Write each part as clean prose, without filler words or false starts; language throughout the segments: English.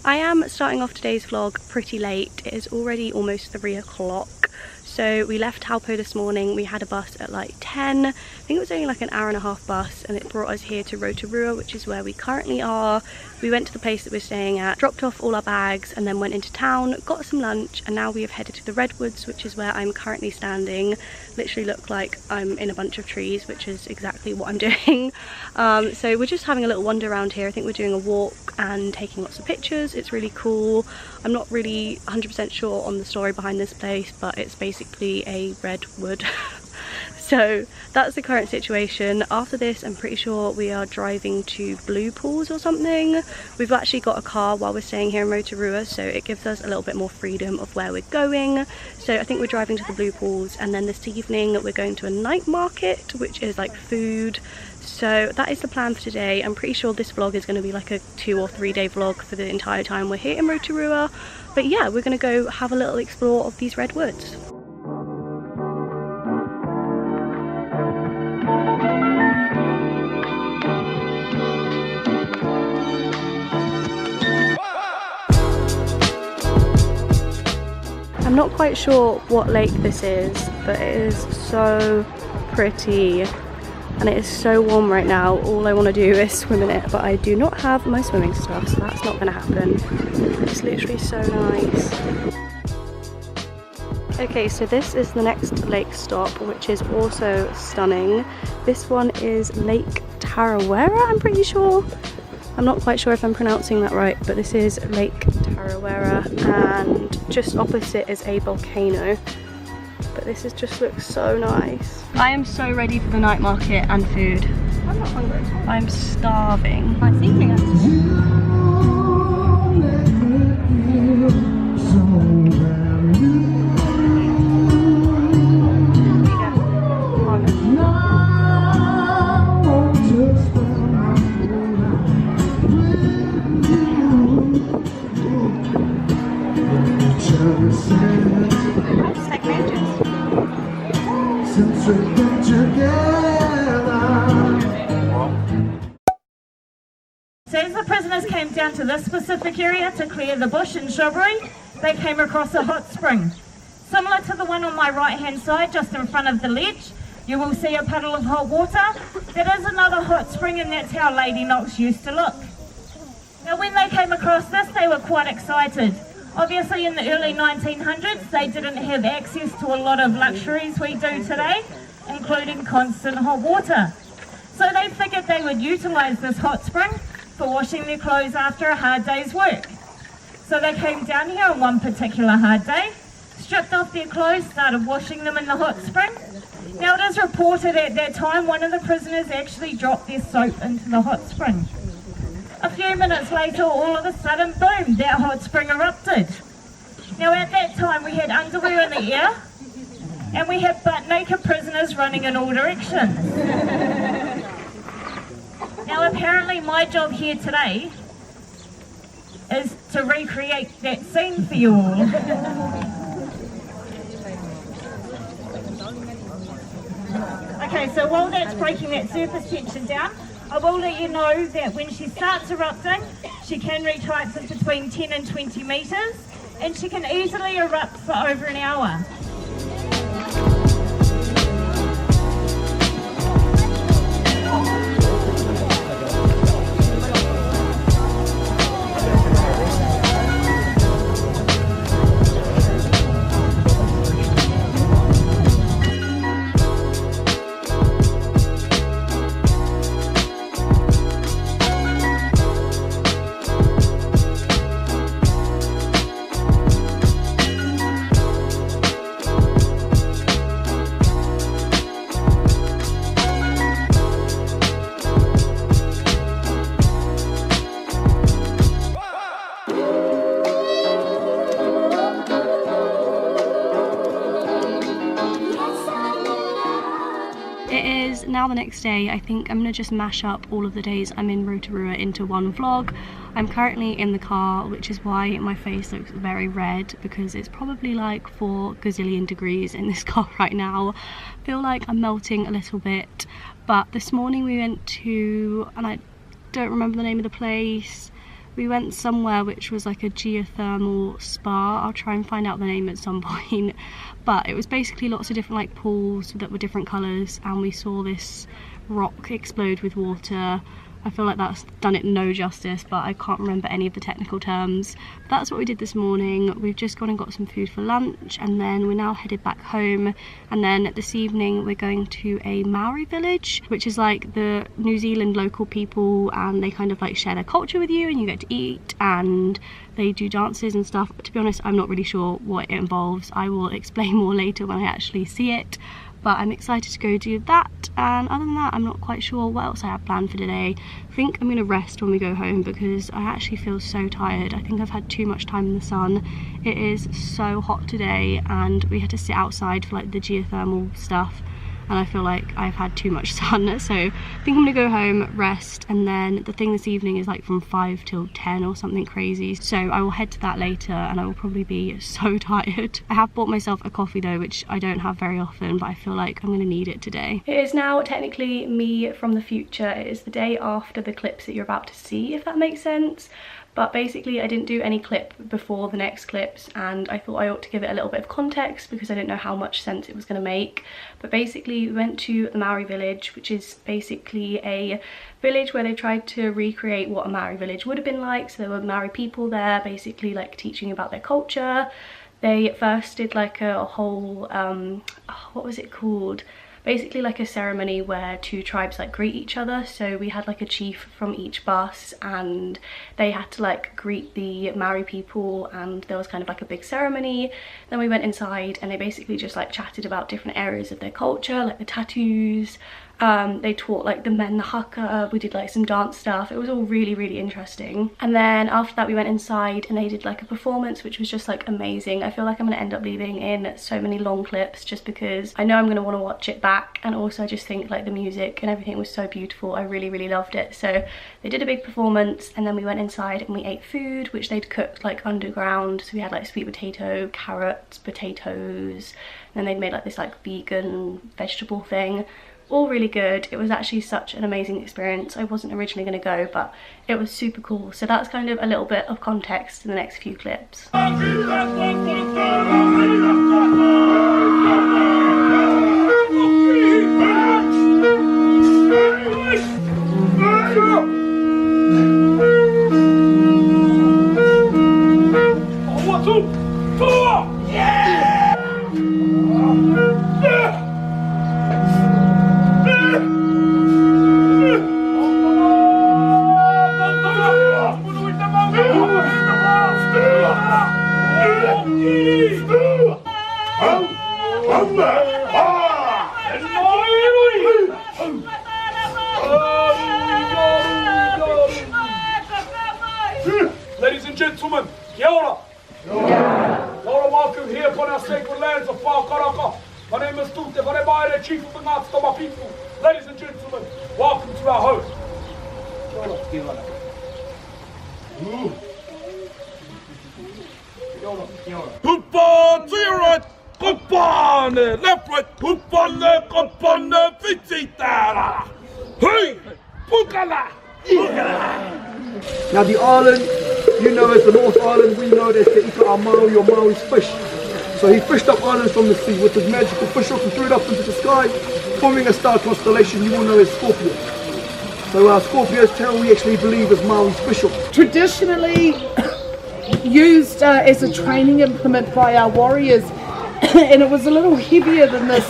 I am starting off today's vlog pretty late. It is already almost 3 o'clock. So we left Taupo this morning. We had a bus at like 10. I think it was only like an hour-and-a-half bus, and it brought us here to Rotorua, which is where we currently are. We went to the place that we're staying at, dropped off all our bags, and then went into town, got some lunch, and now we have headed to the Redwoods, which is where I'm currently standing. Literally look like I'm in a bunch of trees, which is exactly what I'm doing. So we're just having a little wander around here. I think we're doing a walk and taking lots of pictures. It's really cool. I'm not really 100% sure on the story behind this place, but it's basically a redwood. So that's the current situation. After this, I'm pretty sure we are driving to Blue Pools or something. We've actually got a car while we're staying here in Rotorua, so it gives us a little bit more freedom of where we're going. So I think we're driving to the Blue Pools, and then this evening we're going to a night market, which is like food. So that is the plan for today. I'm pretty sure this vlog is going to be like a 2 or 3 day vlog for the entire time we're here in Rotorua. But yeah, we're going to go have a little explore of these redwoods. I'm not quite sure what lake this is, but it is so pretty and it is so warm right now. All I want to do is swim in it, but I do not have my swimming stuff, so that's not going to happen. It's literally so nice. Okay, so this is the next lake stop, which is also stunning. This one is Lake Tarawera, I'm pretty sure. I'm not quite sure if I'm pronouncing that right, but this is Lake Tarawera, and just opposite is a volcano. But this just looks so nice. I am so ready for the night market and food. I'm not hungry. I'm starving. Nice evening, actually. So as the prisoners came down to this specific area to clear the bush and shrubbery, they came across a hot spring. Similar to the one on my right hand side, just in front of the ledge, you will see a puddle of hot water. That is another hot spring, and that's how Lady Knox used to look. Now when they came across this, they were quite excited. Obviously in the early 1900s, they didn't have access to a lot of luxuries we do today, including constant hot water. So they figured they would utilise this hot spring for washing their clothes after a hard day's work. So they came down here on one particular hard day, stripped off their clothes, started washing them in the hot spring. Now it is reported at that time one of the prisoners actually dropped their soap into the hot spring. A few minutes later, all of a sudden, boom, that hot spring erupted. Now at that time we had underwear in the air, and we had butt naked prisoners running in all directions. Now apparently my job here today is to recreate that scene for you all. Okay, so while that's breaking that surface tension down, I will let you know that when she starts erupting, she can reach heights of between 10 and 20 metres, and she can easily erupt for over an hour. Now the next day, I think I'm gonna just mash up all of the days I'm in Rotorua into one vlog. I'm currently in the car, which is why my face looks very red, because it's probably like 4 gazillion degrees in this car right now. I feel like I'm melting a little bit, but this morning we went to, and I don't remember the name of the place, We went somewhere which was like a geothermal spa. I'll try and find out the name at some point. But it was basically lots of different like pools that were different colours, and we saw this rock explode with water. I feel like that's done it no justice, but I can't remember any of the technical terms. But that's what we did this morning. We've just gone and got some food for lunch, and then we're now headed back home. And then this evening we're going to a Maori village, which is like the New Zealand local people, and they kind of like share their culture with you, and you get to eat, and they do dances and stuff. But to be honest, I'm not really sure what it involves. I will explain more later when I actually see it. But I'm excited to go do that, and other than that I'm not quite sure what else I have planned for today. I think I'm going to rest when we go home because I actually feel so tired. I think I've had too much time in the sun. It is so hot today, and we had to sit outside for like the geothermal stuff, and I feel like I've had too much sun. So I think I'm gonna go home, rest, and then the thing this evening is like from 5 till 10 or something crazy. So I will head to that later, and I will probably be so tired. I have bought myself a coffee though, which I don't have very often, but I feel like I'm gonna need it today. It is now technically me from the future. It is the day after the clips that you're about to see, if that makes sense. But basically I didn't do any clip before the next clips, and I thought I ought to give it a little bit of context because I didn't know how much sense it was going to make. But basically we went to the Maori village, which is basically a village where they tried to recreate what a Maori village would have been like. So there were Maori people there basically like teaching about their culture. They first did like a whole, what was it called? Basically like a ceremony where two tribes like greet each other. So we had like a chief from each bus, and they had to like greet the Maori people, and there was kind of like a big ceremony. Then we went inside and they basically just like chatted about different areas of their culture, like the tattoos. They taught like the men the haka. We did like some dance stuff. It was all really, really interesting. And then after that we went inside and they did like a performance, which was just like amazing. I feel like I'm gonna end up leaving in so many long clips just because I know I'm gonna want to watch it back, and also I just think like the music and everything was so beautiful. I really, really loved it. So they did a big performance, and then we went inside and we ate food which they'd cooked like underground. So we had like sweet potato, carrots, potatoes, and then they'd made like this like vegan vegetable thing. All really good. It was actually such an amazing experience. I wasn't originally going to go, but it was super cool. So that's kind of a little bit of context in the next few clips. Ladies and gentlemen, kia ora. Welcome here upon our sacred lands of Whakaraka. My name is Tute Wharebaere, Chief of the Ngāti people. Ladies and gentlemen, welcome to our home. Kia ora. Pupa to your right, pupa on the left, right, pupa on the fititara. Hey, pukala. Now the island, you know as the North Island, we know as the Ika a Maori or Maori's fish. So he fished up islands from the sea with his magical fish hook and threw it up into the sky, forming a star constellation you all know as Scorpio. So Scorpio's tail we actually believe is Maori's fish hook. Traditionally used as a training implement by our warriors, and it was a little heavier than this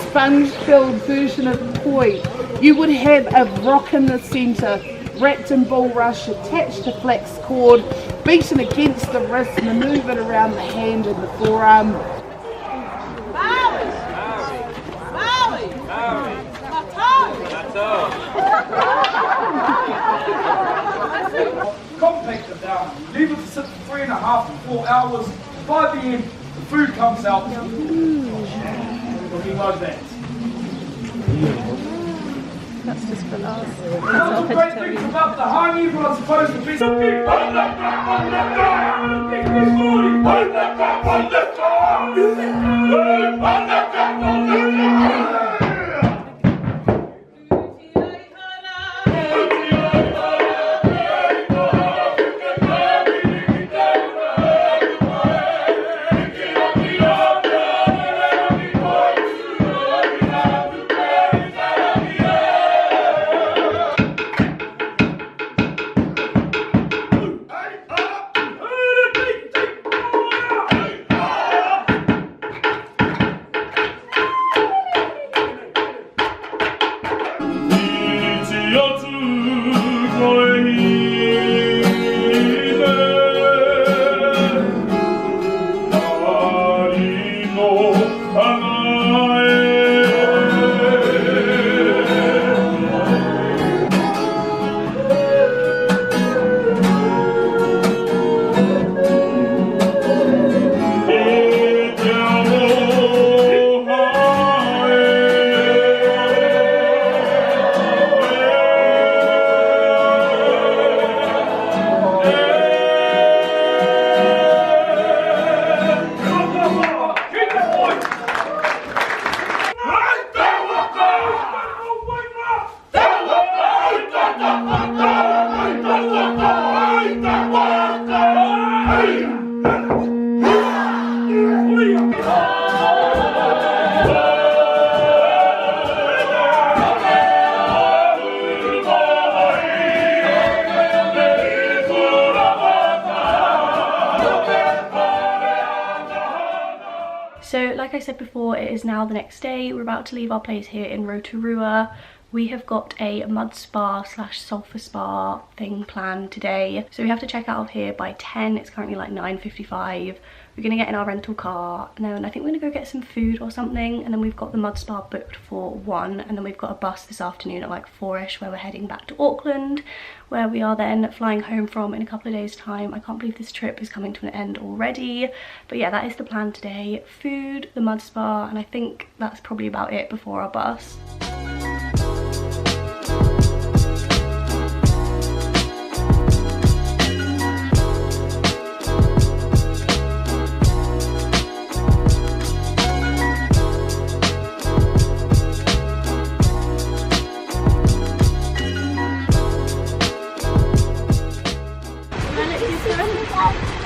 sponge-filled version of the toy. You would have a rock in the centre, wrapped in bulrush, attached to flax cord, beaten against the wrist, manoeuvred around the hand and the forearm. Compact it down, leave it to sit for 3.5 to 4 hours. By the end, the food comes out. Looking like that. That's just for us. That's the great thing about the honey, everyone's supposed to be. like I said before, it is now the next day. We're about to leave our place here in Rotorua. We have got a mud spa slash sulfur spa thing planned today. So we have to check out of here by 10. It's currently like 9:55. We're gonna get in our rental car and then I think we're gonna go get some food or something, and then we've got the mud spa booked for 1, and then we've got a bus this afternoon at like 4ish where we're heading back to Auckland, where we are then flying home from in a couple of days time. I can't believe this trip is coming to an end already, but yeah, that is the plan today. Food, the mud spa, and I think that's probably about it before our bus.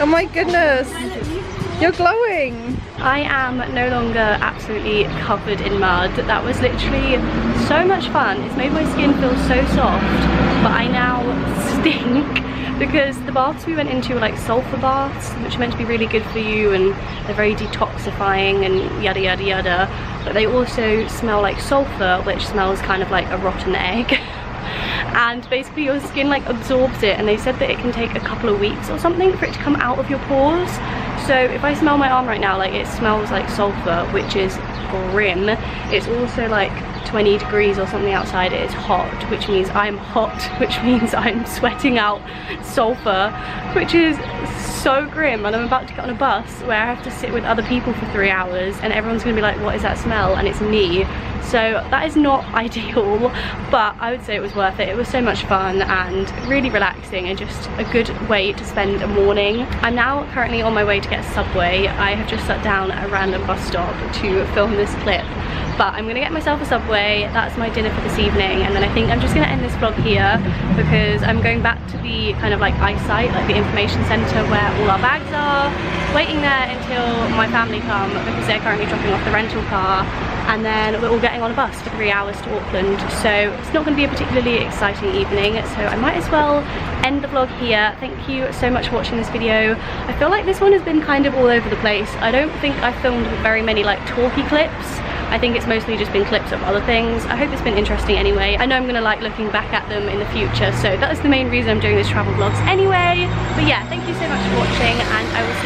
Oh my goodness, you're glowing. I am no longer absolutely covered in mud. That was literally so much fun. It's made my skin feel so soft, but I now stink because the baths we went into were like sulfur baths, which are meant to be really good for you, and they're very detoxifying and yada yada yada, but they also smell like sulfur, which smells kind of like a rotten egg. And basically your skin like absorbs it, and they said that it can take a couple of weeks or something for it to come out of your pores. So if I smell my arm right now, like it smells like sulfur, which is grim. It's also like 20 degrees or something outside. It is hot, which means I'm hot, which means I'm sweating out sulfur, which is so grim. And I'm about to get on a bus where I have to sit with other people for 3 hours, and everyone's gonna be like, what is that smell? And it's me. So that is not ideal, but I would say it was worth it. It was so much fun and really relaxing, and just a good way to spend a morning. I'm now currently on my way to get a Subway. I have just sat down at a random bus stop to film this clip, but I'm gonna get myself a Subway. That's my dinner for this evening, and then I think I'm just gonna end this vlog here because I'm going back to the kind of like eyesight, like the information centre where all our bags are, waiting there until my family come because they're currently dropping off the rental car, and then we're all getting on a bus for 3 hours to Auckland. So it's not going to be a particularly exciting evening, so I might as well end the vlog here. Thank you so much for watching this video. I feel like this one has been kind of all over the place. I don't think I filmed very many like talky clips. I think it's mostly just been clips of other things. I hope it's been interesting anyway. I know I'm gonna like looking back at them in the future, so that is the main reason I'm doing these travel vlogs anyway. But yeah, thank you so much for watching, and I will